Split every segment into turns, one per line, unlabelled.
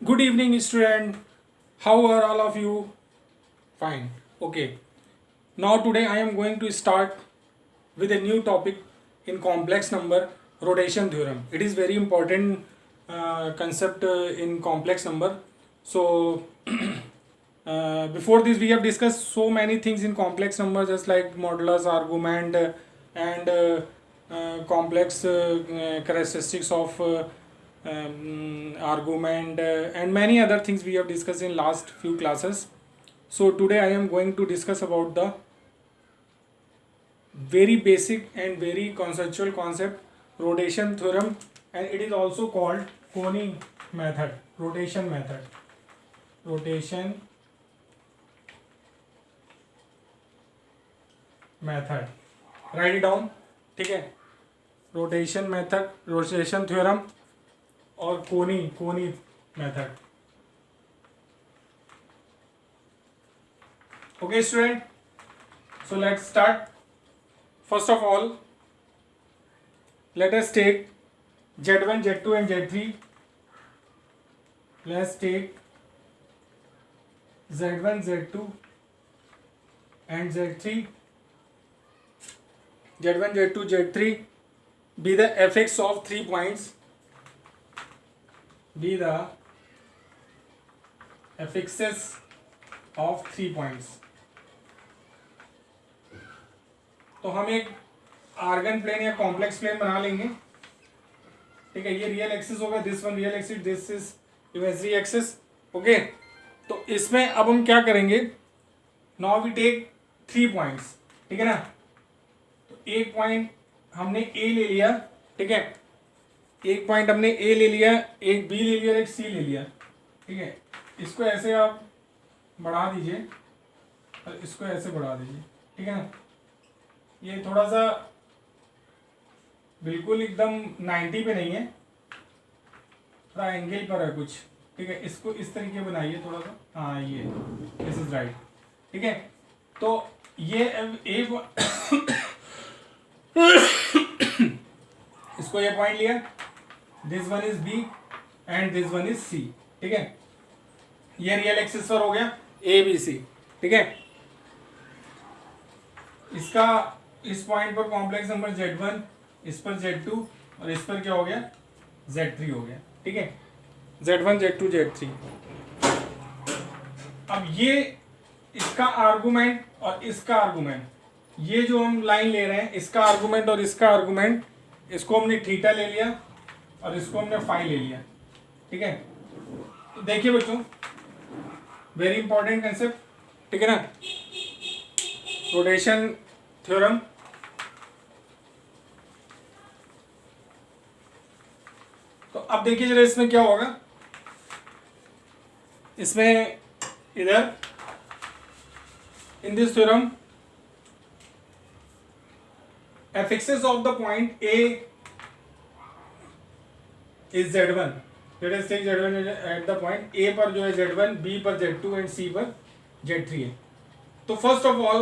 Good evening, student. How are all of you? Fine. Okay. Now today I am going to start with a new topic in complex number, rotation theorem. It is very important concept in complex number. So before this we have discussed so many things in complex number, just like modulus, argument, and complex characteristics of argument, and many other things we have discussed in last few classes. So today I am going to discuss about the very basic and very conceptual concept, rotation theorem, and it is also called Koni method, rotation method, rotation method. Write it down. ठीक है, rotation method, rotation theorem और कोनी method. Okay, student. So let's start. First of all, let us take Z1, Z2 and Z3. Let's take Z1, Z2 and Z3. Z1, Z2, Z3 be the fx of 3 points. Be the fx's of 3 points. तो हम एक argon plane या complex plane बना लेंगे. ठीक है, ये real axis होगा, this one real axis, this is imaginary axis. Okay, तो इसमें अब हम क्या करेंगे, नाउ वी टेक 3 पॉइंट्स. ठीक है ना, तो एक पॉइंट हमने ए ले लिया. ठीक है, एक पॉइंट हमने ए ले लिया, एक बी ले लिया और एक सी ले लिया. ठीक है, इसको ऐसे आप बढ़ा दीजिए और इसको ऐसे बढ़ा दीजिए. ठीक है ना, ये थोड़ा सा बिल्कुल एकदम 90 पे नहीं है, थोड़ा एंगल पर है कुछ. ठीक है, इसको इस तरीके बनाइए थोड़ा सा. हाँ, ये दिस इज राइट. ठीक है, तो ये इसको ये पॉइंट लिया, this one is B and this one is C. ठीक है, ये रियल एक्सिस पर हो गया ए बी सी. ठीक है, इसका इस पॉइंट पर कॉम्प्लेक्स नंबर Z1, इस पर Z2 और इस पर क्या हो गया, Z3 हो गया. ठीक है, Z1, Z2, Z3. अब ये इसका आर्गुमेंट और इसका आर्गुमेंट, ये जो हम लाइन ले रहे हैं, इसका आर्गुमेंट और इसका आर्गुमेंट, इसको हमने थीटा ले लिया और इसको हमने फाई ले लिया. ठीक है, तो देखिए बच्चों, वेरी इंपॉर्टेंट कंसेप्ट. ठीक है ना, रोटेशन थ्योरम. तो अब देखिए जरा इसमें क्या होगा. इसमें इधर in this theorem fx's of the point A is Z1. Let us take Z1 at the point A पर जो है Z1, B पर Z2 and C पर Z3 है. तो first of all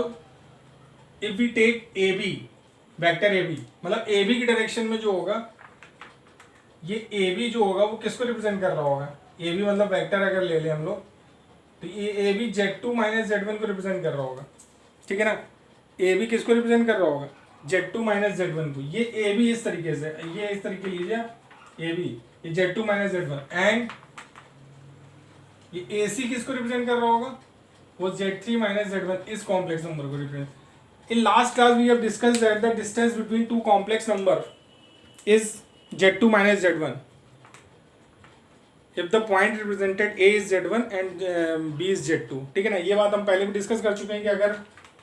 if we take AB, vector AB, मतलब AB की direction में जो होगा, ये AB जो होगा वो किसको रिप्रेजेंट कर रहा होगा. AB मतलब वेक्टर अगर ले लें हम लोग, तो ये AB Z2 माइनस Z1 को रिप्रेजेंट कर रहा होगा. ठीक है ना, AB किसको रिप्रेजेंट कर रहा होगा, Z2 माइनस Z1 को. ये AB इस तरीके से, ये इस तरीके लीजिए AB, ये Z2 माइनस Z1, एंड ये AC किसको रिप्रेजेंट कर रहा होगा, वो Z3 माइनस Z1, इस कॉम्प्लेक्स नंबर को represent. In last class we have discussed that the distance between two complex number is Z2 minus Z1 if the point represented A is Z1 and B is Z2. ठीक है ना, ये बात हम पहले भी discuss कर चुके हैं कि अगर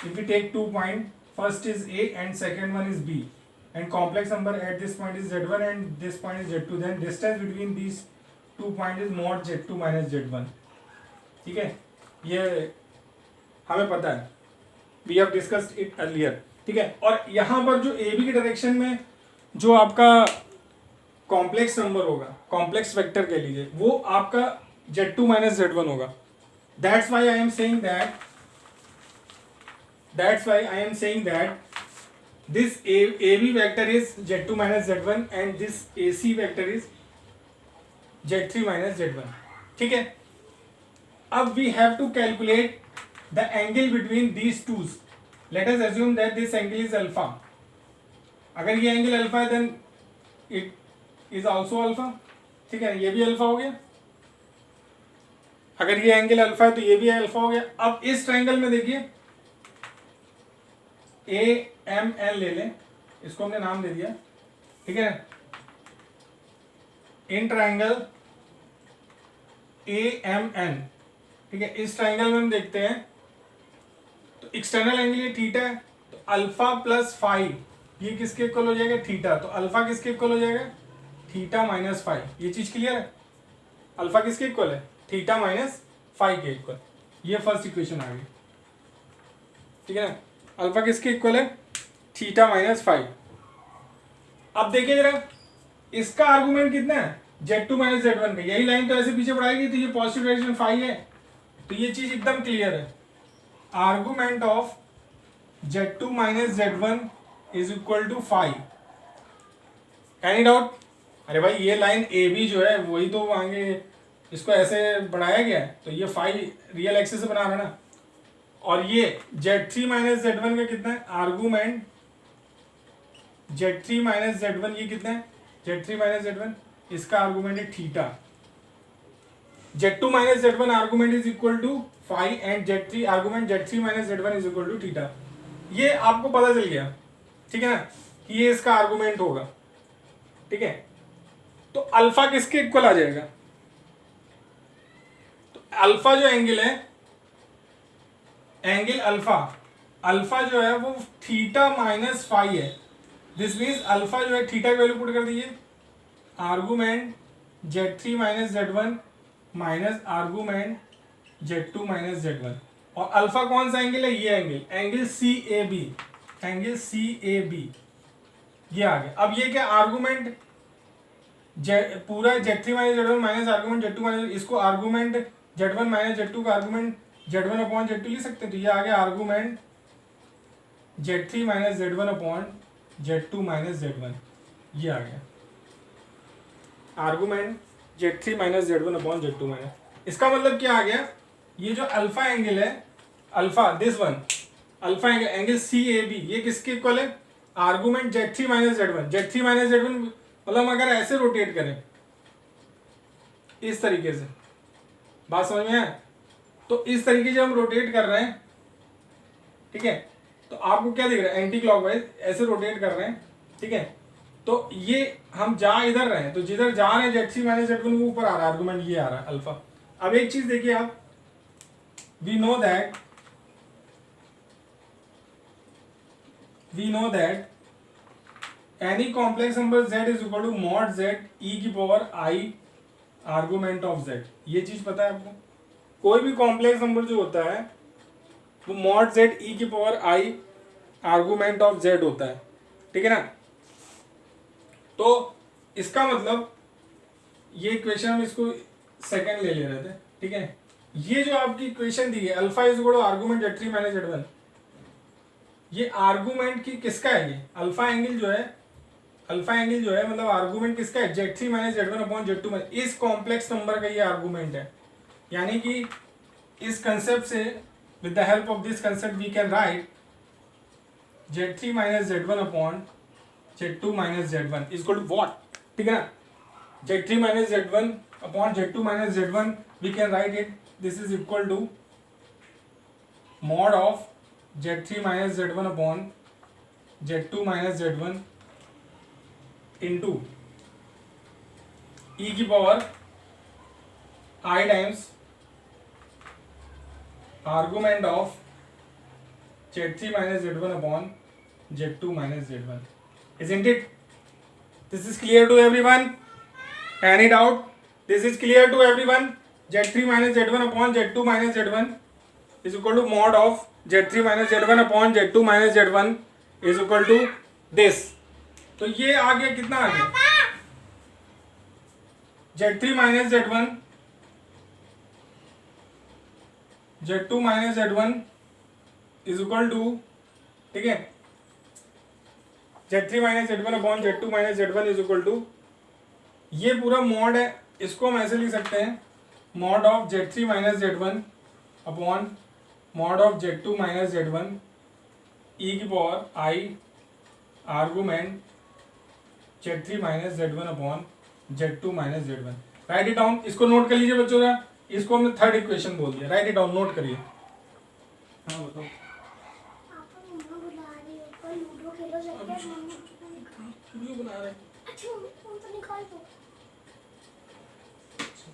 if we take 2 point, first is A and second one is B and complex number at this point is Z1 and this point is Z2, then distance between these 2 point is mod Z2 minus Z1. ठीक है, ये हमें पता है, we have discussed it earlier. ठीक है, और यहाँ पर जो ए बी की डायरेक्शन में जो आपका कॉम्प्लेक्स नंबर होगा, कॉम्प्लेक्स वेक्टर कह लीजिए, वो आपका Z2 माइनस Z1 होगा. That's why I am saying that this AB vector is Z2 minus Z1 and this AC vector is Z3 minus Z1. ठीक है, अब we have to calculate the angle between these twos. Let us assume that this angle is alpha. अगर ये एंगल अल्फा है then it is also alpha. ठीक है, ये भी अल्फा हो गया. अगर ये एंगल अल्फा है तो ये भी अल्फा हो गया. अब इस ट्रायंगल में देखिए AMN ले लें, इसको हमने नाम दे दिया. ठीक है, इन ट्रायंगल AMN. ठीक है, इस ट्रायंगल में हम देखते हैं तो एक्सटर्नल एंगल ये थीटा है, तो अल्फा प्लस फाइव ये किसके इक्वल हो जाएगा? थीटा. तो अल्फा किसके इक्वल हो जाएगा? Theta minus five. ये चीज क्लियर है? अल्फा किसके इक्वल है? थीटा माइनस फाइव के इक्वल. ये फर्स्ट इक्वेशन आ गई. ठीक है ना, अल्फा किसके इक्वल है? Theta minus five. अब देखिए जरा, इसका आर्गुमेंट कितना है? Z2 माइनस Z1 का. यही लाइन तो ऐसे पीछे बढ़ाएगी तो ये पॉजिटिव डायरेक्शन फाइव है, तो ये चीज एकदम क्लियर है. Argument of Z2 minus Z1 is equal to five. Any doubt? अरे भाई ये लाइन AB जो है वही तो आगे इसको ऐसे बढ़ाया गया है, तो ये फाइव रियल एक्सिस से बना रहा है ना. और ये Z3 माइनस Z1 का कितना है? आर्गुमेंट Z3 माइनस Z1 ये कितना है? Z3 माइनस Z1 इसका आर्गुमेंट है theta. Z2 minus Z1 argument is equal to five and Z3 argument Z3 minus Z1 is equal to theta. ये आपको पता चल गया. ठीक है ना, कि ये इसका आर्गुमेंट होगा. ठीक है, तो अल्फा किसके इक्वल आ जाएगा? तो अल्फा जो एंगल है, एंगल अल्फा, अल्फा जो है वो थीटा माइनस फाइव है. दिस मीन्स अल्फा जो है थीटा की वैल्यू पुट कर दीजिए. Argument Z3 minus Z1 minus argument Z2 minus Z1. और अल्फा कौन सा एंगल है? ये angle, angle CAB, angle CAB ये आ गया. अब ये क्या आर्गुमेंट पूरा Z3 minus Z1 minus argument Z2 minus, इसको आर्गुमेंट Z1 माइनस Z2 का आर्गुमेंट Z1 अपॉन Z2 लिख सकते हैं. तो ये आ गया argument Z3 minus Z1 upon Z2 minus Z1. ये आ गया argument Z3 minus Z1 upon Z2 minus. इसका मतलब क्या आ गया? ये जो अल्फा एंगल है, alpha this one, alpha angle angle CAB ये किसके इक्वल है? Argument Z3 minus Z1. Z3 minus Z1 मतलब अगर ऐसे रोटेट करें इस तरीके से, बात समझ में है? तो इस तरीके से हम रोटेट कर रहे हैं. ठीक है, तो आपको क्या दिख रहा है? एंटी क्लॉकवाइज ऐसे रोटेट कर रहे हैं. ठीक है, तो ये हम जा इधर रहे हैं, तो जिधर जा रहे हैं Z3 माइनस Z1 वो ऊपर आ रहा है, आर्गुमेंट ये आ रहा है अल्फा. अब एक चीज देखिए आप, we know that any complex number z is equal to mod z e की power I argument of z. ये चीज पता है आपको? कोई भी कॉम्प्लेक्स नंबर जो होता है वो mod z e की power I argument of z होता है. ठीक है ना, तो इसका मतलब ये इक्वेशन हम इसको सेकंड ले रहे थे. ठीक है, ये जो आपकी इक्वेशन दी है alpha is equal to argument Z3 minus Z1, ये आर्गुमेंट की किसका है? ये अल्फा एंगल जो है, अल्फा एंगल जो है मतलब आर्गुमेंट किसका है? Z3 minus Z1 upon Z2 minus इस कॉम्प्लेक्स नंबर का ये आर्गुमेंट है. यानी कि इस कंसेप्ट से, with the help of this concept we can write Z3 minus Z1 upon Z2 minus Z1 is equal to what? ठीक है ना, Z3 minus Z1 upon Z2 minus Z1 we can write it, this is equal to mod of Z3 minus Z1 upon Z2 minus Z1 into e की power I times argument of Z3 minus Z1 upon Z2 minus Z1. Isn't it? This is clear to everyone? Any doubt? This is clear to everyone? Z3 minus Z1 upon Z2 minus Z1 is equal to mod of Z3 minus Z1 upon Z2 minus Z1 is equal to this. तो ये आ गया, कितना आ गया? Z3 minus Z1 Z2 minus Z1 is equal to, ठीक है, Z3 minus Z1 upon Z2 minus Z1 is equal to, ये पूरा mod है, इसको हम ऐसे लिख सकते हैं mod of Z3 minus Z1 upon mod of Z2 minus Z1 e की power I argument Z3 minus Z1 upon Z2 minus Z1। Right it down, इसको नोट कर लीजिए बच्चों का, इसको हमने थर्ड इक्वेशन बोल दिया। राइट इट डाउन, नोट करिए। हाँ बताओ। वीडियो बना रहे हैं।
अच्छा फोन तो निकाल दो।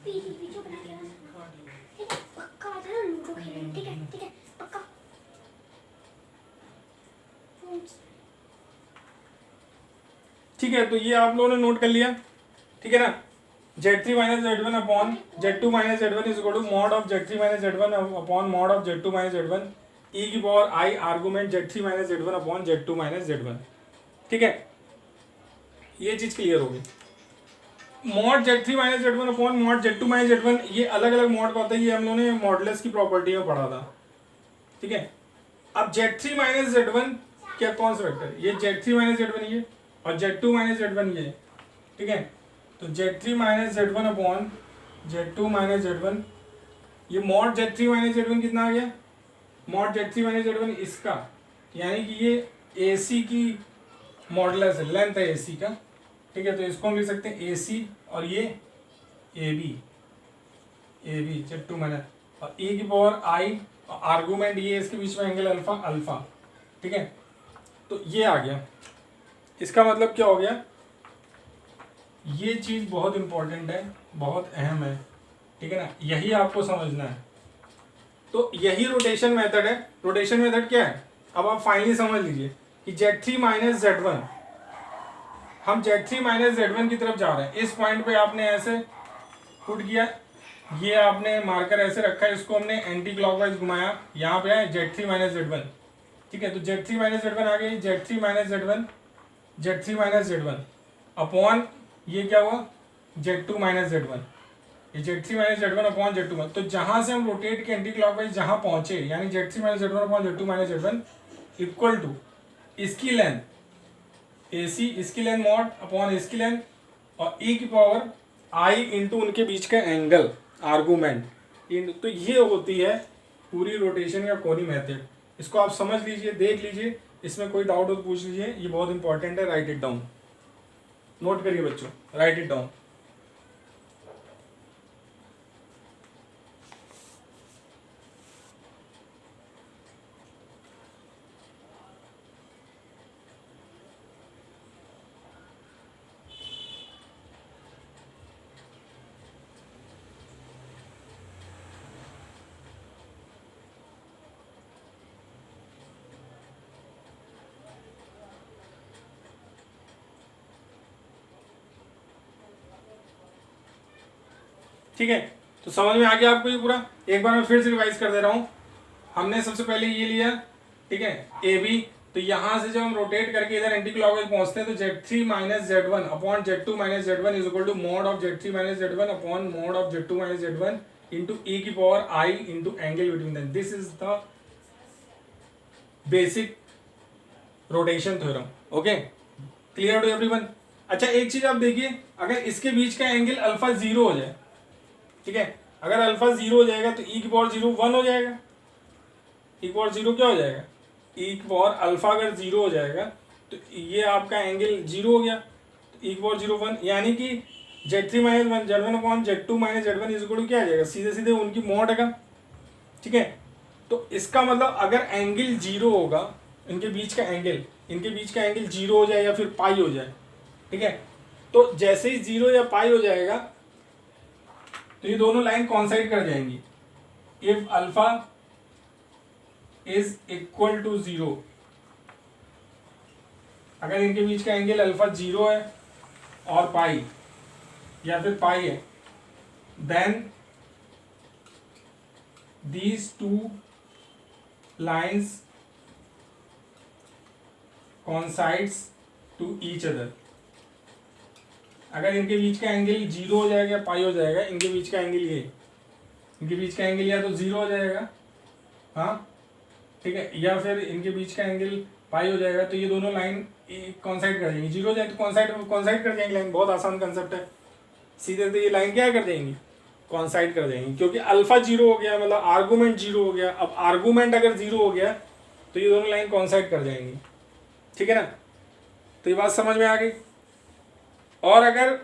वीडियो बना के रखना। ठीक है पक्का आ जाना, लूडो खेलेंगे। ठीक है पक्का।
ठीक है, तो ये आप लोगों ने नोट कर लिया, ठीक है ना। Z3 minus Z1 upon Z2 minus Z1 is equal to mod of Z3 minus Z1 upon mod of Z2 minus Z1 e की power I argument Z3 minus Z1 upon Z2 minus Z1। ठीक है, ये चीज clear होगी। Mod Z3 minus Z1 upon mod Z2 minus Z1, ये अलग अलग mod का होता है, ये हम लोगों ने मॉडुलस की प्रॉपर्टी में पढ़ा था। ठीक है, अब Z3 माइनस Z1 क्या कौन सा वेक्टर, ये Z3 माइनस Z1 ये और Z2 माइनस Z1 ये। ठीक है, तो Z3 minus Z1 upon Z2 minus Z1, ये मॉड Z3 माइनस Z1 कितना आ गया, मॉड Z3 माइनस Z1 इसका, यानी कि ये AC की मॉडुलस है, लेंथ है AC का। ठीक है, तो इसको हम लिख सकते हैं AC और ये AB Z2 माइनस और E की पावर I आर्गूमेंट ये इसके बीच में एंगल अल्फा। ठीक है, तो ये आ गया। इसका मतलब क्या हो गया, ये चीज बहुत इंपॉर्टेंट है, बहुत अहम है। ठीक है ना, यही आपको समझना है। तो यही रोटेशन मेथड है। रोटेशन मेथड क्या है, अब आप फाइनली समझ लीजिए कि Z3 माइनस Z1, हम Z3 माइनस Z1 की तरफ जा रहे हैं। इस पॉइंट पे आपने ऐसे पुट किया, ये आपने मार्कर ऐसे रखा है, इसको हमने एंटी क्लॉकवाइज घुमाया, यहाँ पे है Z3 माइनस Z1। ठीक है, तो Z3 माइनस Z1 आ गई, Z3 माइनस Z1 अपॉन ये क्या हुआ Z2 माइनस Z1, ये Z3 minus Z1 upon Z2। तो जहां से हम रोटेट के एंटी क्लॉकवाइज जहां पहुंचे, यानी Z3 minus Z1 upon Z2 minus Z1 equal to इसकी लेंथ AC, इसकी लेंथ मॉड अपॉन इसकी लेंथ और E की पावर I इंटू उनके बीच का एंगल आर्गूमेंट। तो ये होती है पूरी रोटेशन या कोनी मेथड। इसको आप समझ लीजिए, देख लीजिए, इसमें कोई डाउट हो तो पूछ लीजिए, ये बहुत इंपॉर्टेंट है। राइट इट डाउन, नोट करिए बच्चों, राइट इट डाउन। ठीक है, तो समझ में आ गया आपको ये पूरा। एक बार मैं फिर से रिवाइज कर दे रहा हूँ। हमने सबसे पहले ये लिया, ठीक है, AB। तो यहाँ से जब हम रोटेट करके इधर एंटी क्लॉकवाइज पहुंचते हैं तो Z3 minus Z1 upon Z2 minus Z1 is equal to mod of Z3 minus Z1 upon mod of Z2 minus Z1 into E की power I into angle between them. This is the basic rotation theorem. Okay, clear to everyone. अच्छा, एक चीज आप देखिए, अगर इसके बीच का angle alpha 0 हो जाए, ठीक है, अगर अल्फा 0 हो जाएगा तो E की पावर 0 1 हो जाएगा। E की पावर 0 क्या हो जाएगा, E की पावर अल्फा अगर 0 हो जाएगा तो ये आपका एंगल 0 हो गया, तो E की पावर 0 1, यानी कि Z3 minus Z1 upon Z2 minus Z1 is equal to क्या आ जाएगा, सीधे सीधे उनकी मॉड है। ठीक है, तो इसका मतलब अगर एंगल 0 होगा, इनके बीच का एंगल 0 हो जाए या फिर पाई हो जाए, ठीक है, तो जैसे ही 0 या पाई हो जाएगा तो ये दोनों लाइन कॉन्साइड कर जाएंगी। If alpha is equal to 0, अगर इनके बीच का एंगल अल्फा 0 है और पाई या फिर पाई है, then these two lines coincides to each other। अगर इनके बीच का एंगल 0 हो जाएगा, पाई हो जाएगा, इनके बीच का एंगल ये, इनके बीच का एंगल या तो 0 हो जाएगा, हाँ ठीक है, या फिर इनके बीच का एंगल पाई हो जाएगा, तो ये दोनों लाइन कॉन्साइड कर जाएंगी। 0 हो जाए तो कॉन्साइड कर जाएंगी लाइन। बहुत आसान कंसेप्ट है, सीधे सीधे ये लाइन क्या कर जाएंगी, कॉन्साइड कर देंगे, क्योंकि अल्फा जीरो हो गया मतलब आर्गूमेंट जीरो हो गया। अब आर्गूमेंट अगर जीरो हो गया तो ये दोनों लाइन कॉन्साइड कर जाएंगी, ठीक है ना। तो ये बात समझ में आ गई। और अगर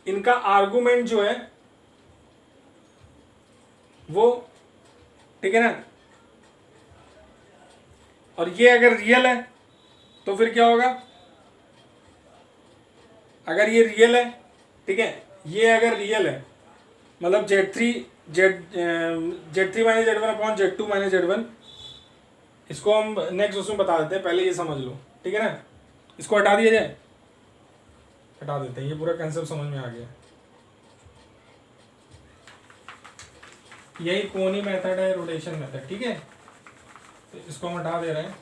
इनका आर्गूमेंट जो है वो, ठीक है ना, और ये अगर रियल है तो फिर क्या होगा, अगर ये रियल है, ठीक है, ये अगर रियल है मतलब Z3 minus Z1 upon Z2 minus Z1, इसको हम नेक्स्ट उसमें बता देते हैं, पहले ये समझ लो, ठीक है ना। इसको हटा दिया जाए, हटा देते हैं, ये पूरा कंसेप्ट समझ में आ गया। यही कोनी मेथड है, रोटेशन मेथड, ठीक है। तो इसको हम हटा दे रहे हैं।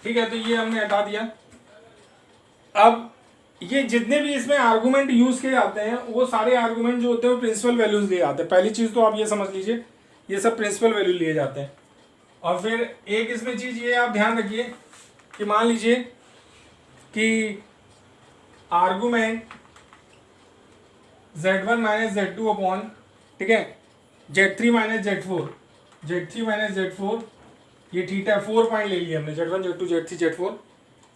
ठीक है, तो ये हमने हटा दिया। अब ये जितने भी इसमें आर्गुमेंट यूज किए जाते हैं वो सारे आर्गुमेंट जो होते हैं वो प्रिंसिपल वैल्यूज लिए जाते हैं। पहली चीज तो आप ये समझ लीजिए, ये सब प्रिंसिपल वैल्यू लिए जाते हैं। और फिर एक इसमें चीज ये आप ध्यान रखिए कि मान लीजिए कि argument Z1 minus Z2 upon, ठीक है, Z3 माइनस Z4, ये थीटा 4 पॉइंट ले लिए हमने, Z1 Z2 Z3 Z4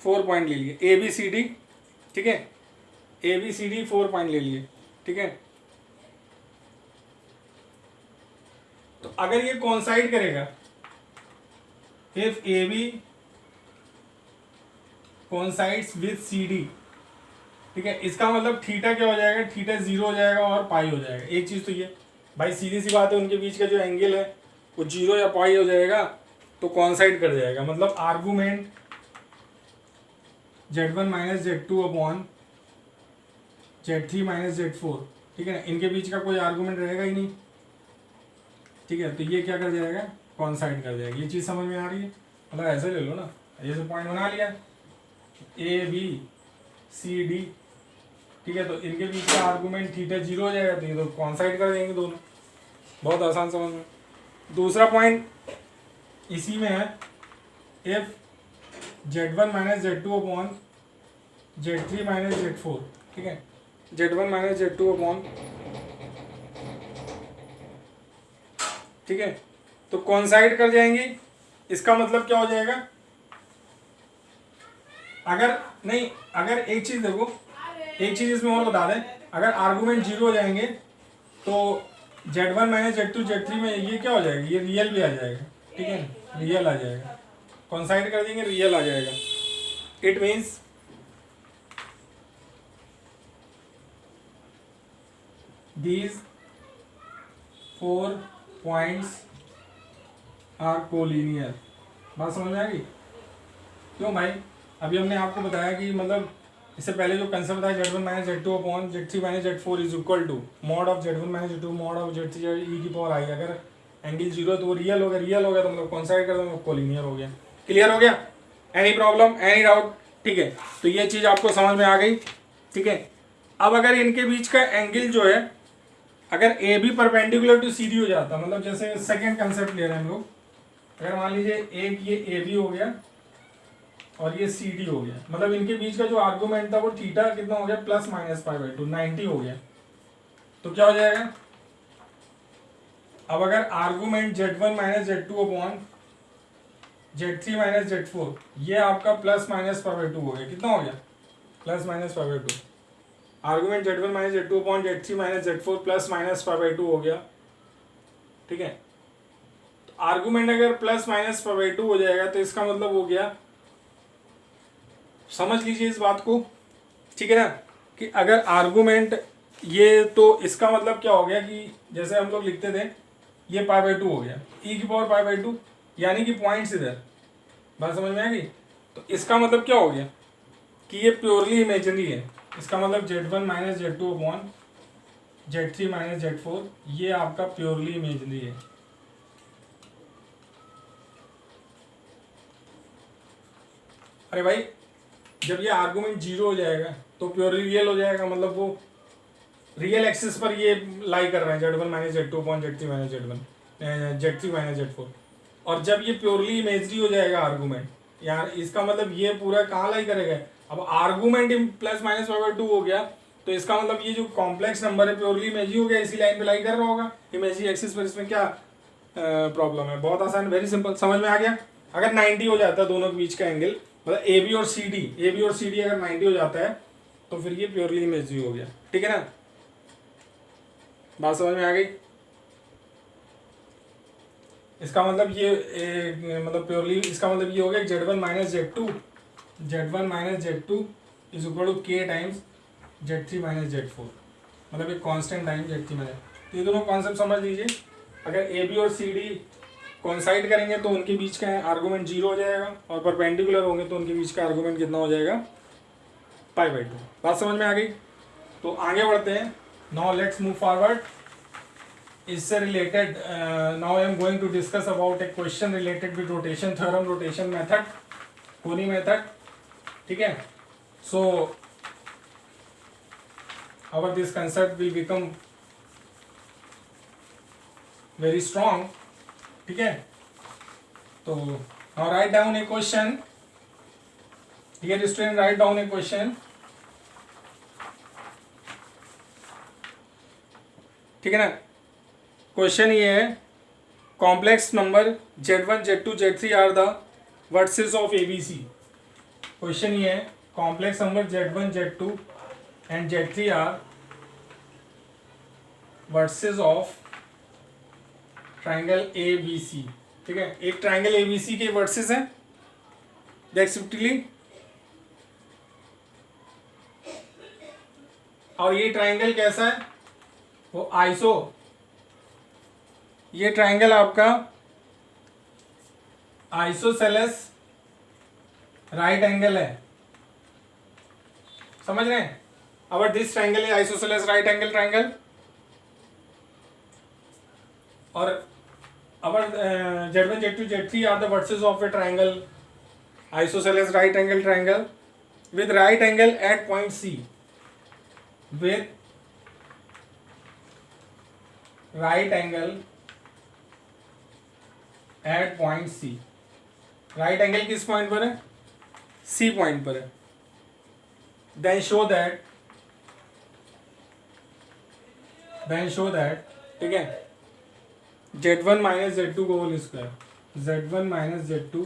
4 point ले लिए, ABCD, ठीक है, ABCD 4 पॉइंट ले लिए, ठीक है। तो अगर ये कॉन्साइड करेगा, if AB coincides with CD, ठीक है, इसका मतलब थीटा क्या हो जाएगा, थीटा 0 हो जाएगा और पाई हो जाएगा। एक चीज तो ये भाई सीधी सी बात है, उनके बीच का जो एंगल है वो 0 या पाई हो जाएगा तो कॉन्साइड कर जाएगा। मतलब argument Z1 minus Z2 upon Z3 minus Z4, ठीक है, इनके बीच का कोई आर्गुमेंट रहेगा ही नहीं, ठीक है। तो ये क्या कर जाएगा, कॉन्साइड कर जाएगा। ये चीज़ समझ में आ रही है, मतलब ऐसे ले लो ना, ये सब पॉइंट बना लिया ABCD, ठीक है, तो इनके बीच का आर्गुमेंट थीटा 0 हो जाएगा तो ये तो कॉन्साइड कर देंगे दोनों। बहुत आसान समझ में। दूसरा पॉइंट इसी में है, if Z1 minus Z2 upon Z3 minus Z4, ठीक है, Z1 माइनस Z2 अपॉन, ठीक है, तो कॉन्साइड कर जाएंगे। इसका मतलब क्या हो जाएगा, अगर नहीं, अगर एक चीज देखो, एक चीज इसमें और बता दें, अगर आर्गुमेंट 0 हो जाएंगे तो Z1 माइनस Z2 Z3 में ये क्या हो जाएगा, ये रियल भी आ जाएगा, ठीक है, रियल आ जाएगा, कॉन्साइड कर देंगे रियल आ जाएगा। It means these 4 points are collinear. बात समझ में आ गई? क्यों भाई, अभी हमने आपको बताया कि मतलब इससे पहले जो कंसेप्ट था Z1 minus Z2 upon Z3 minus Z4 is equal to mod of Z1 minus Z2 mod of Z3 e की पावर आई। अगर एंगल 0 है तो वो रियल हो गया, रियल हो गया तो मतलब कॉन्साइड कर दो, कोलिनियर हो गया। क्लियर हो गया? Any problem, any doubt? ठीक है, तो ये चीज़ आपको समझ में आ गई, ठीक है। अब अगर इनके बीच का एंगल जो है, अगर A B perpendicular to C D हो जाता, मतलब जैसे सेकेंड कंसेप्ट ले रहे हैं हम लोग, अगर मान लीजिए एक ये ए बी हो गया और ये सी डी हो गया, मतलब इनके बीच का जो आर्गूमेंट था वो थीटा कितना हो गया, प्लस माइनस π/2 90 हो गया, तो क्या हो जाएगा। अब अगर argument Z1 minus Z2 upon Z3 minus Z4 ये आपका प्लस माइनस π/2 हो गया, कितना हो गया, plus minus π/2। Argument Z1 minus Z2 upon Z3 minus Z4 plus minus π/2 हो गया, ठीक है। तो आर्गूमेंट अगर प्लस माइनस π/2 हो जाएगा तो इसका मतलब हो गया, समझ लीजिए इस बात को, ठीक है ना, कि अगर आर्गूमेंट ये, तो इसका मतलब क्या हो गया कि जैसे हम लोग लिखते थे ये π/2 हो गया, e की पावर π/2, यानी कि पॉइंट्स इधर, बात समझ में आ गई। तो इसका मतलब क्या हो गया, कि ये प्योरली इमेजिनरी है, इसका मतलब Z1 minus Z2 upon Z3 minus Z4 ये आपका प्योरली इमेजिनरी है। अरे भाई जब ये आर्गुमेंट जीरो हो जाएगा तो प्योरली रियल हो जाएगा, मतलब वो रियल एक्सिस पर ये लाई कर रहे हैं Z1 minus Z2 upon Z3 minus Z3 minus Z4। और जब ये प्योरली इमेजरी हो जाएगा आर्गुमेंट, यार इसका मतलब ये पूरा कहाँ लाई करेगा, अब argument plus minus y by two हो गया तो इसका मतलब ये जो कॉम्प्लेक्स नंबर है प्योरली इमेजरी हो गया, इसी लाइन पे लाई कर रहा होगा इमेजरी एक्सिस पर। इसमें क्या प्रॉब्लम है, बहुत आसान, वेरी सिंपल, समझ में आ गया। अगर 90 हो जाता है दोनों के बीच का एंगल, मतलब ए बी और सी डी अगर 90 हो जाता है तो फिर ये प्योरली इमेजरी हो गया, ठीक है ना, बात समझ में आ गई। इसका मतलब ये मतलब प्योरली इसका मतलब ये हो गया Z1 minus Z2 is equal to K times Z3 minus Z4, मतलब एक कांस्टेंट टाइम Z3 माइनस। तो ये दोनों कॉन्सेप्ट समझ लीजिए। अगर ए बी और सी डी कोइंसाइड करेंगे तो उनके बीच का आर्गुमेंट जीरो हो जाएगा, और परपेंडिकुलर होंगे तो उनके बीच का आर्गुमेंट कितना हो जाएगा, पाई बाई टू। बात समझ में आ गई। तो आगे बढ़ते हैं, नाउ लेट्स मूव फॉरवर्ड। इससे related now I am going to discuss about a question related with rotation theorem, rotation method, कोनी मेथड, ठीक है। सो our this concept will become very strong, ठीक है। तो now write down a question, dear student, write down a question, ठीक है ना। Question ये है, complex number Z1 Z2 Z3 are the vertices of ABC। Question ये है, complex number Z1 Z2 and Z3 are vertices of triangle ABC, ठीक है। एक ट्राइंगल ABC के वर्सेस हैं, देख सिंपली, और ये ट्राइंगल कैसा है, वो आइसो, ये ट्राइंगल आपका आइसोसेलेस राइट एंगल है, समझ रहे हैं। अवर दिस ट्राइंगल है आइसोसेलेस राइट एंगल ट्राइंगल, और our Z1 Z2 Z3 are the vertices of a triangle isosceles right angle triangle with right angle at point C, with right angle at point C। right angle किस point पर है, C point पर है। then show that ठीक है, Z1 minus Z2 का whole square, Z1 minus Z2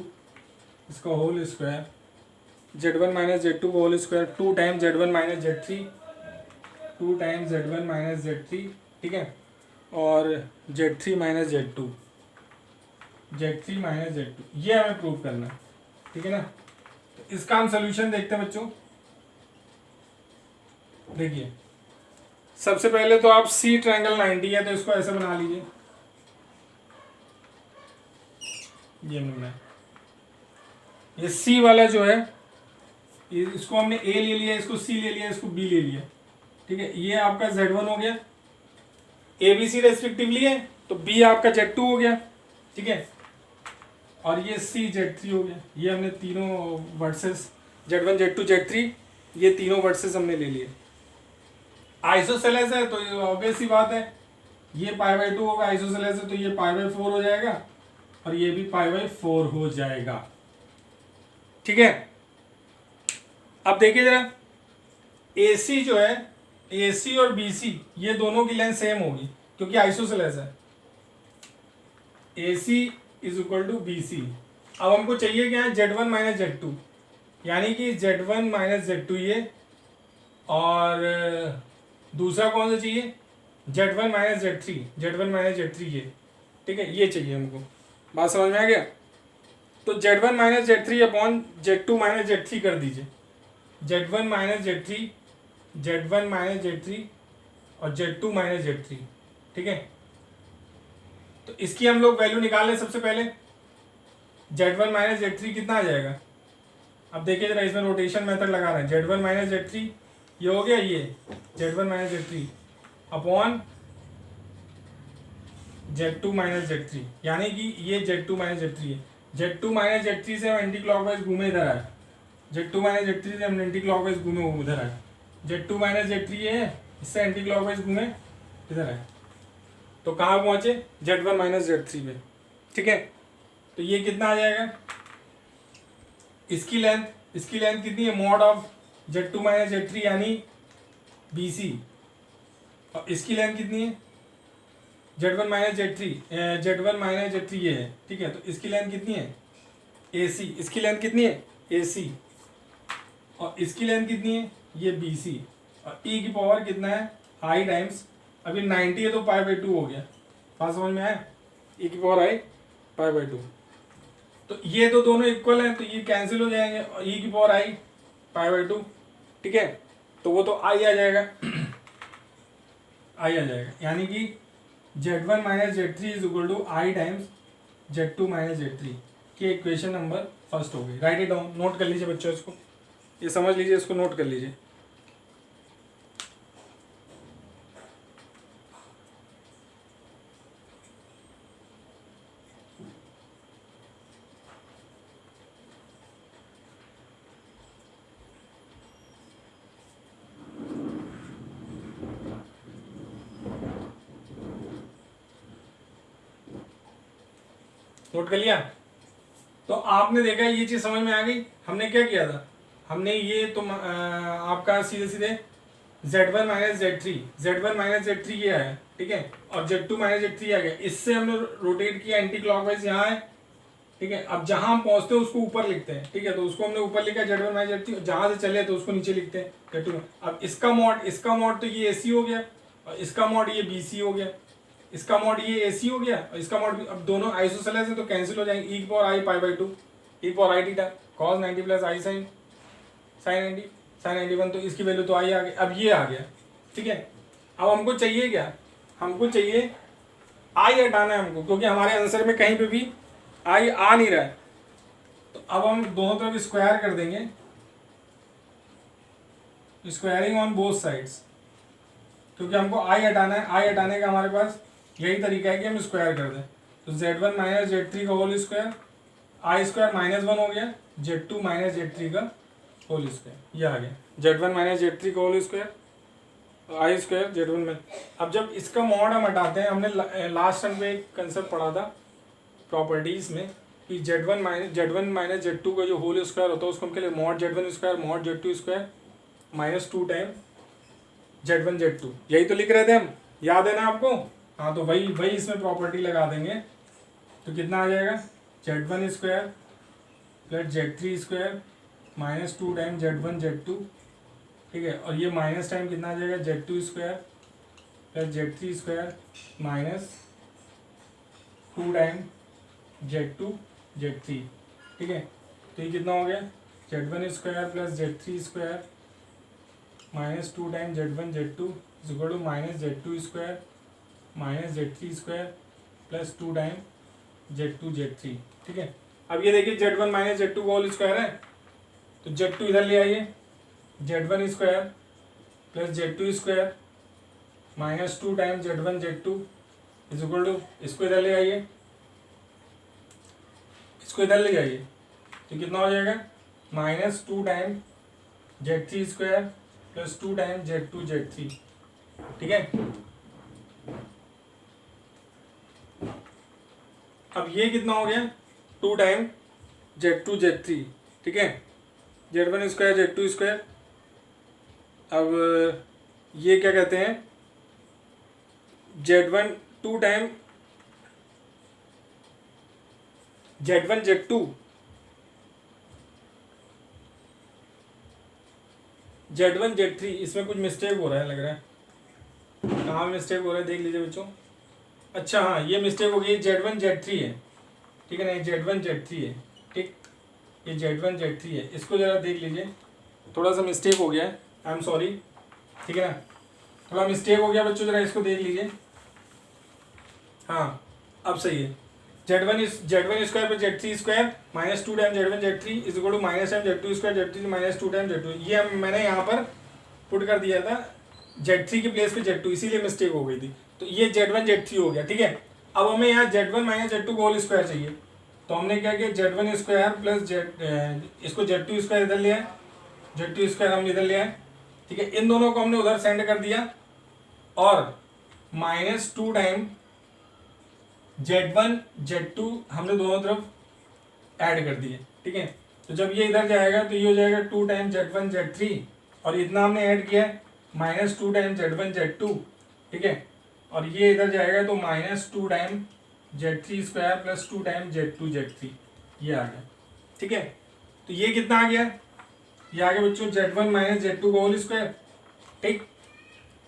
इसका whole square, Z1 minus Z2 का whole square 2 times Z1 minus Z3, 2 times Z1 minus Z3, ठीक है, और Z3 minus Z2, Z3 minus Z2, ये हमें प्रूव करना है, ठीक है ना। तो इसका हम सोल्यूशन देखते हैं बच्चों। देखिए सबसे पहले तो आप C ट्रायंगल 90 है तो इसको ऐसे बना लीजिए, ये हमने ये C वाला जो है इसको हमने A ले लिया, इसको C ले लिया, इसको B ले लिया, ठीक है। ये आपका Z1 हो गया, ABC रेस्पेक्टिवली है, तो B आपका Z2 हो गया, ठीक है, और ये C Z3 हो गया। ये हमने तीनों वर्सेस Z1 Z2 Z3 ये तीनों वर्सेस हमने ले लिए। आइसोसेलेस है तो ये ऑब्वियस सी बात है, ये पाई बाई 2 होगा, आइसोसेलेस है तो ये पाई बाई 4 हो जाएगा, और ये भी पाई बाई 4 हो जाएगा, ठीक है। अब देखिए जरा, AC जो है, AC और BC ये दोनों की लेंथ सेम होगी क्योंकि आइसोसेलेस है। AC is equal to BC। अब हमको चाहिए क्या है, Z1 माइनस Z2, यानी कि Z1 माइनस Z2 ये, और दूसरा कौन सा चाहिए, Z1 माइनस Z3 ये, ठीक है, ये चाहिए हमको। बात समझ में आ गया। तो Z1 minus Z3 upon Z2 minus Z3 कर दीजिए, Z1 माइनस Z3 और Z2 माइनस Z3, ठीक है। तो इसकी हम लोग वैल्यू निकाल लें। सबसे पहले Z1 माइनस Z3 कितना आ जाएगा, अब देखिए जरा इसमें रोटेशन मेथड लगा रहे हैं, Z1 माइनस Z3 ये हो गया, ये Z1 minus Z3 upon Z2 minus Z3, यानी कि ये Z2 माइनस Z3 है। Z2 माइनस Z3 से हम एंटी क्लॉकवाइज घूमे इधर आए, Z2 माइनस Z3 से हम एंटी क्लॉकवाइज घूमे उधर आए, Z2 माइनस Z3 है, इससे एंटी क्लॉकवाइज घूमे इधर आए, तो कहाँ पहुँचे Z1 माइनस Z3 पे। ठीक है, तो ये कितना आ जाएगा, इसकी लेंथ कितनी है, mod of Z2 minus Z3 यानी BC, और इसकी लेंथ कितनी है Z1 माइनस Z3 ये है। ठीक है, तो इसकी लेंथ कितनी है AC, इसकी लेंथ कितनी है AC, और इसकी लेंथ कितनी है ये BC, और E की पावर कितना है I टाइम्स, अभी 90 है तो π/2 हो गया, बात समझ में आया, E की पावर I π/2, तो ये तो दोनों इक्वल हैं तो ये कैंसिल हो जाएंगे, और E की पावर I π/2। ठीक है, तो वो तो I आ जाएगा यानी कि Z1 minus Z3 is equal to I times Z2 minus Z3 की इक्वेशन नंबर फर्स्ट हो गई। राइट इट डाउन, नोट कर लीजिए बच्चों, इसको ये समझ लीजिए, इसको नोट कर लीजिए। नोट कर लिया, तो आपने देखा ये चीज समझ में आ गई। हमने क्या किया था, हमने ये तो आपका सीधे सीधे Z1 माइनस Z3 ये आया, ठीक है, और Z2 माइनस Z3 आ गया, इससे हमने रोटेट किया एंटी क्लॉकवाइज यहाँ है। ठीक है, अब जहां हम पहुंचते हैं उसको ऊपर लिखते हैं। ठीक है, तो उसको हमने ऊपर लिखा Z1 माइनस Z3, जहां से चले तो उसको नीचे लिखते हैं Z2। अब इसका मॉड तो ये AC हो गया, और इसका मॉड ये BC हो गया, इसका मॉड ये AC हो गया, और इसका मॉड अब दोनों आइसोसेलेस है तो कैंसिल हो जाएंगे, E की पावर I π/2 E की power I theta cos 90 plus I sin 91, तो इसकी वैल्यू तो I आ गई। अब ये आ गया, ठीक है, अब हमको चाहिए क्या, हमको चाहिए I हटाना है हमको, क्योंकि हमारे आंसर में कहीं पे भी I आ नहीं रहा है। तो अब हम दोनों तरफ स्क्वायर कर देंगे, स्क्वायरिंग ऑन बोथ साइड्स, क्योंकि हमको I हटाना है। I हटाने का हमारे पास यही तरीका है कि हम स्क्वायर कर दें, तो Z1 माइनस Z3 का होल स्क्वायर, I स्क्वायर -1 हो गया, Z2 माइनस Z3 का होल स्क्वायर, ये आ गया Z1 माइनस Z3 का whole square, I square Z1 में। अब जब इसका मॉड हम हटाते हैं, हमने लास्ट टाइम में एक कंसेप्ट पढ़ा था प्रॉपर्टीज में कि Z1 माइनस Z2 का जो होल स्क्वायर होता है उसको हम कहते हैं mod Z1 square mod Z2 square -2 time Z1 Z2, यही तो लिख रहे थे हम, याद है ना आपको। हाँ, तो वही इसमें प्रॉपर्टी लगा देंगे, तो कितना आ जाएगा Z1 square plus Z3 square -2 time Z1 Z2, ठीक है, और ये माइनस टाइम कितना आ जाएगा Z2 square plus Z3 square -2 time Z2 Z3, ठीक है, तो ये कितना हो गया Z1 square plus Z3 square -2 time Z1 Z2 is equal to -Z2 square -Z3 square plus 2 time Z2 Z3, ठीक है। अब ये देखिए Z1 माइनस Z2 का होल स्क्वायर है, तो Z2 इधर ले आइए, Z1 square plus Z2 square -2 time Z1 Z2 is equal to, इसको इधर ले आइए, इसको इधर ले जाइए, तो कितना हो जाएगा -2 time Z3 square plus 2 time Z2 Z3, ठीक है। अब ये कितना हो गया 2 टाइम Z2 Z3, ठीक है, Z1 स्क्वायर Z2 स्क्वायर। अब ये क्या कहते हैं Z1 2 time Z1 Z2 Z1 Z3, इसमें कुछ मिस्टेक हो रहा है लग रहा है, कहाँ मिस्टेक हो रहा है देख लीजिए बच्चों। अच्छा हाँ, ये मिस्टेक हो गई, Z1 Z3 है, ठीक है ना, ये Z1 Z3 है, ठीक, ये Z1 Z3 है, इसको ज़रा देख लीजिए, थोड़ा सा मिस्टेक हो गया है, आई एम सॉरी, ठीक है ना, थोड़ा मिस्टेक हो गया बच्चों, ज़रा इसको देख लीजिए। हाँ, अब सही है, Z1 स्क्वायर पर Z3 square minus 2 time Z1 Z3 is equal to minus time Z2 square Z3 minus 2 time Z2। ये मैंने यहाँ पर पुट कर दिया था Z3 की प्लेस पे Z2, इसीलिए मिस्टेक हो गई थी। तो ये Z1 Z3 हो गया, ठीक है। अब हमें यहाँ Z1 माइनस Z2 का होल स्क्वायर चाहिए, तो हमने क्या किया, Z1 स्क्वायर प्लस इसको Z2 स्क्वायर इधर लिया है, Z2 स्क्वायर हम इधर लिया है, ठीक है। इन दोनों को हमने उधर सेंड कर दिया और माइनस 2 टाइम Z1 Z2 हमने दोनों तरफ ऐड कर दिए, ठीक है। तो जब ये इधर जाएगा तो ये हो जाएगा 2 टाइम Z1 Z3 और इतना हमने ऐड किया है माइनस 2 टाइम Z1 Z2, ठीक है। और ये इधर जाएगा तो minus 2 time Z3 square plus 2 time Z2 Z3, ये आ गया, ठीक है। तो ये कितना आ गया, ये आ गया बच्चों Z1 माइनस Z2 का होल स्क्वायर, ठीक।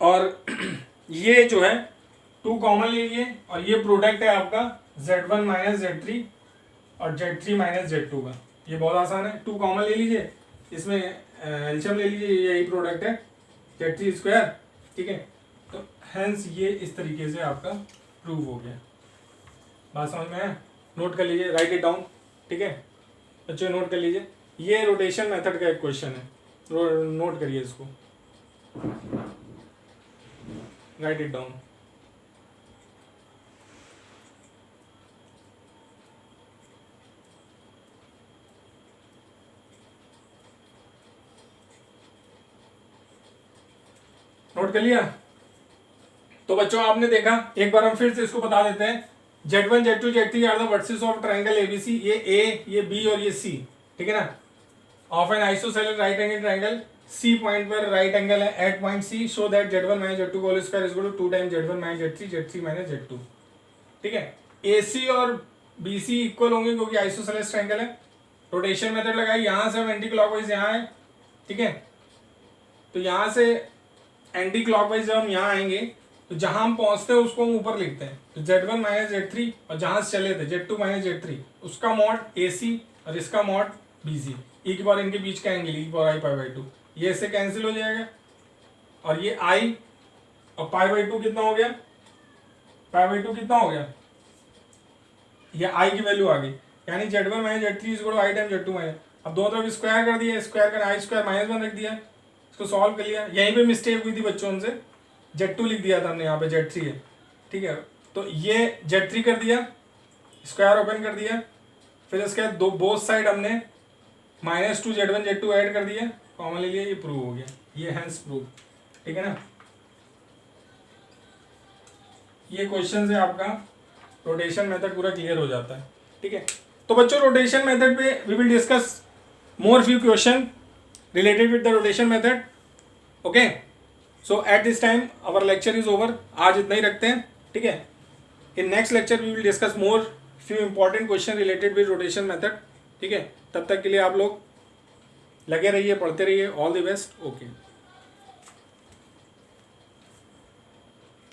और ये जो है 2 कॉमन ले लिए और ये प्रोडक्ट है आपका Z1 माइनस Z3 और Z3 माइनस Z2 का। ये बहुत आसान है, 2 कॉमन ले लीजिए, इसमें एलसीएम ले लीजिए, यही प्रोडक्ट है Z3 स्क्वायर, ठीक है। तो हेंस ये इस तरीके से आपका प्रूव हो गया। बात समझ में है? नोट कर लीजिए, राइट इट डाउन, ठीक है बच्चों, नोट कर लीजिए। ये रोटेशन मेथड का एक क्वेश्चन है, नोट करिए इसको, राइट इट डाउन। नोट कर लिया? तो बच्चों आपने देखा, एक बार हम फिर से इसको बता देते हैं। Z1 Z2 Z3 are the vertices of triangle ABC, ये A, ये B और ये C, ठीक है ना। Of an isosceles right angle triangle, C point पर राइट एंगल है at point C, so that Z1 minus Z2 whole square is equal to 2 time Z1 minus Z3 Z3 minus Z2, ठीक है। AC और BC इक्वल होंगे क्योंकि isosceles triangle है। Rotation method लगाई, यहाँ से हम एंटी क्लॉकवाइज यहाँ है, ठीक है। तो यहाँ से एंटी क्लॉकवाइज जब हम यहाँ आएंगे तो जहां हम पहुंचते हैं उसको हम ऊपर लिखते हैं, तो Z1 माइनस Z3 और जहां से चले थे Z2 माइनस Z3 उसका मॉड AC और इसका मॉड BC, e की पावर इनके बीच का एंगल e की पावर i पाई बाई 2, ये इससे कैंसिल हो जाएगा और ये i और पाई बाई 2 कितना हो गया, पाई बाई 2 कितना हो गया, ये i की वैल्यू आ गई, यानी Z1 minus Z3 equal to i time Z2 minus. अब दोनों तरफ स्क्वायर कर दिया, स्क्वायर कर i स्क्वायर माइनस 1 रख दिया, इसको सॉल्व कर लिया। यहीं पे मिस्टेक हुई थी बच्चों से, Z2 लिख दिया था हमने, यहाँ पे Z3 है, ठीक है। तो ये Z3 कर दिया, स्क्वायर ओपन कर दिया, फिर इसके बाद दो बोथ साइड हमने माइनस 2 Z1 Z2 ऐड कर दिया, कॉमन ले लिया, ये प्रूव हो गया, ये हैंस प्रूव, ठीक है ना। ये क्वेश्चन से आपका रोटेशन मेथड पूरा क्लियर हो जाता है, ठीक है। तो बच्चों रोटेशन मेथड पे we will discuss more few question related with the rotation method, okay, so at this time our lecture is over, आज इतना ही रखते हैं, ठीक है। in next lecture we will discuss more few important question related with rotation method, ठीक है। तब तक के लिए आप लोग लगे रहिए, पढ़ते रहिए, all the best, okay।